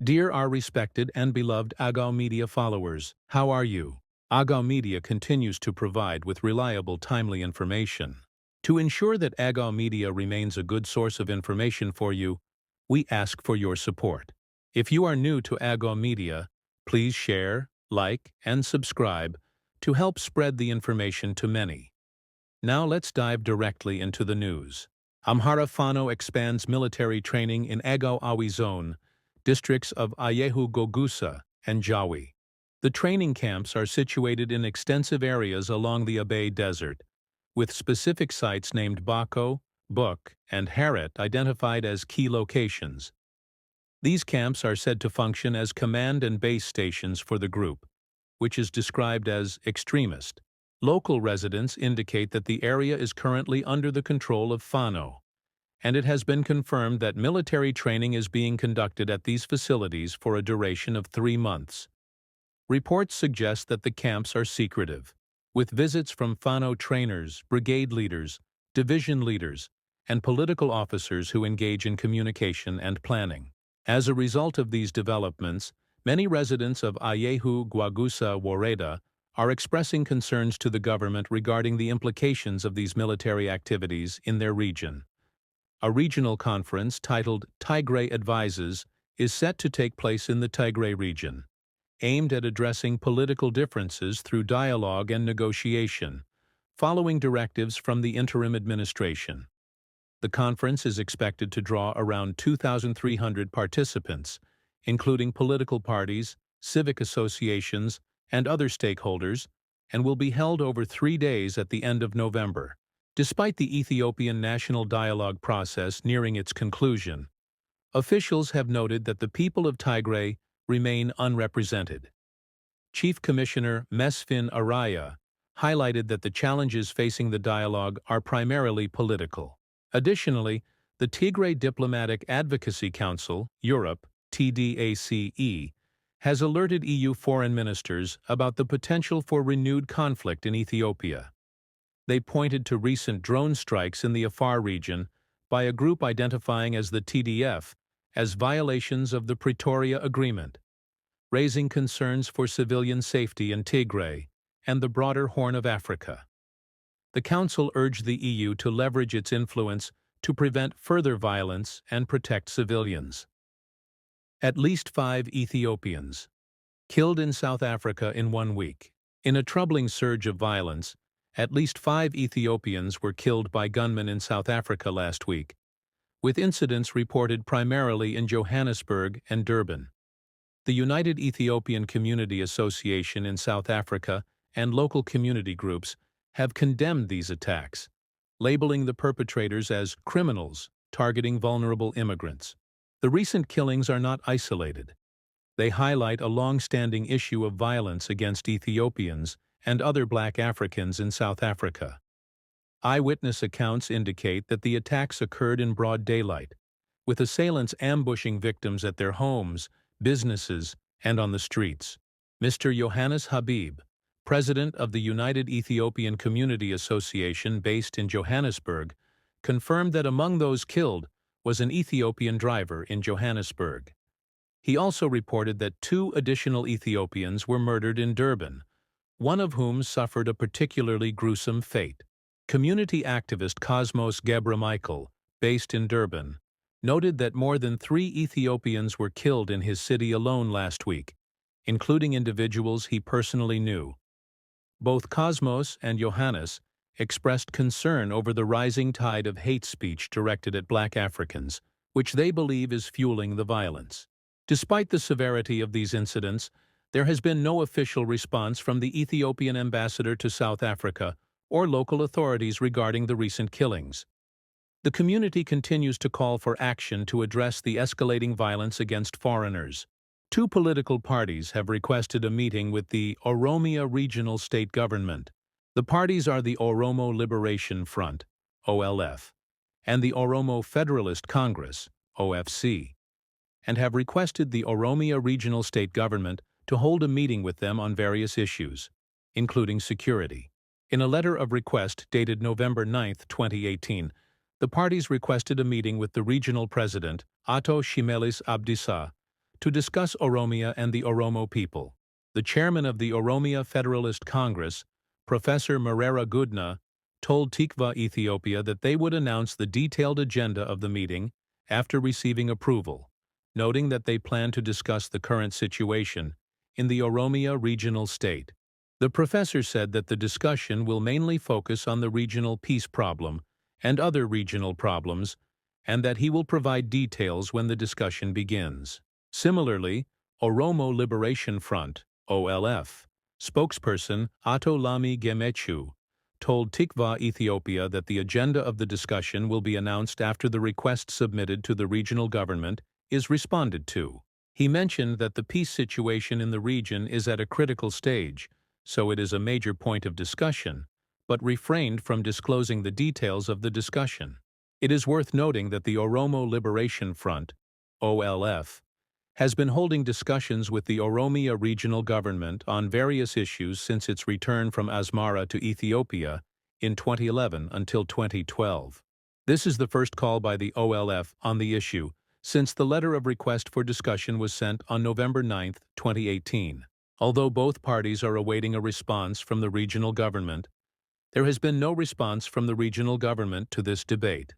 Dear our respected and beloved Agaw Media followers, how are you? Agaw Media continues to provide with reliable, timely information. To ensure that Agaw Media remains a good source of information for you, we ask for your support. If you are new to Agaw Media, please share, like, and subscribe to help spread the information to many. Now let's dive directly into the news. Amhara Fano expands military training in Agaw Awi Zone, districts of Ayehu Gogusa and Jawi. The training camps are situated in extensive areas along the Abay Desert, with specific sites named Bako, Buk, and Haret identified as key locations. These camps are said to function as command and base stations for the group, which is described as extremist. Local residents indicate that the area is currently under the control of Fano, and it has been confirmed that military training is being conducted at these facilities for a duration of 3 months. Reports suggest that the camps are secretive, with visits from Fano trainers, brigade leaders, division leaders, and political officers who engage in communication and planning. As a result of these developments, many residents of Ayehu Gwagusa Woreda are expressing concerns to the government regarding the implications of these military activities in their region. A regional conference titled Tigray Advises is set to take place in the Tigray region, aimed at addressing political differences through dialogue and negotiation, following directives from the interim administration. The conference is expected to draw around 2,300 participants, including political parties, civic associations, and other stakeholders, and will be held over 3 days at the end of November. Despite the Ethiopian national dialogue process nearing its conclusion, officials have noted that the people of Tigray remain unrepresented. Chief Commissioner Mesfin Araya highlighted that the challenges facing the dialogue are primarily political. Additionally, the Tigray Diplomatic Advocacy Council, Europe, TDACE, has alerted EU foreign ministers about the potential for renewed conflict in Ethiopia. They pointed to recent drone strikes in the Afar region by a group identifying as the TDF as violations of the Pretoria Agreement, raising concerns for civilian safety in Tigray and the broader Horn of Africa. The Council urged the EU to leverage its influence to prevent further violence and protect civilians. At least 5 Ethiopians killed in South Africa in 1 week. In a troubling surge of violence, at least 5 Ethiopians were killed by gunmen in South Africa last week, with incidents reported primarily in Johannesburg and Durban. The United Ethiopian Community Association in South Africa and local community groups have condemned these attacks, labeling the perpetrators as criminals targeting vulnerable immigrants. The recent killings are not isolated. They highlight a long-standing issue of violence against Ethiopians and other Black Africans in South Africa. Eyewitness accounts indicate that the attacks occurred in broad daylight, with assailants ambushing victims at their homes, businesses, and on the streets. Mr. Johannes Habib, president of the United Ethiopian Community Association based in Johannesburg, confirmed that among those killed was an Ethiopian driver in Johannesburg. He also reported that 2 additional Ethiopians were murdered in Durban, one of whom suffered a particularly gruesome fate. Community activist Cosmos Gebra Michael, based in Durban, noted that more than 3 Ethiopians were killed in his city alone last week, including individuals he personally knew. Both Cosmos and Johannes expressed concern over the rising tide of hate speech directed at Black Africans, which they believe is fueling the violence. Despite the severity of these incidents, there has been no official response from the Ethiopian ambassador to South Africa or local authorities regarding the recent killings. The community continues to call for action to address the escalating violence against foreigners. 2 political parties have requested a meeting with the Oromia Regional State Government. The parties are the Oromo Liberation Front, OLF, and the Oromo Federalist Congress, OFC. and have requested the Oromia Regional State Government to hold a meeting with them on various issues, including security. In a letter of request dated November 9, 2018, the parties requested a meeting with the regional president, Ato Shimelis Abdisa, to discuss Oromia and the Oromo people. The chairman of the Oromia Federalist Congress, Professor Merera Gudna, told Tikva Ethiopia that they would announce the detailed agenda of the meeting after receiving approval, noting that they plan to discuss the current situation in the Oromia regional state. The professor said that the discussion will mainly focus on the regional peace problem and other regional problems, and that he will provide details when the discussion begins. Similarly, Oromo Liberation Front, OLF, spokesperson Ato Lami Gemechu, told Tikva Ethiopia that the agenda of the discussion will be announced after the request submitted to the regional government is responded to. He mentioned that the peace situation in the region is at a critical stage, so it is a major point of discussion, but refrained from disclosing the details of the discussion. It is worth noting that the Oromo Liberation Front, OLF, has been holding discussions with the Oromia regional government on various issues since its return from Asmara to Ethiopia in 2011 until 2012. This is the first call by the OLF on the issue since the letter of request for discussion was sent on November 9, 2018. Although both parties are awaiting a response from the regional government, there has been no response from the regional government to this debate.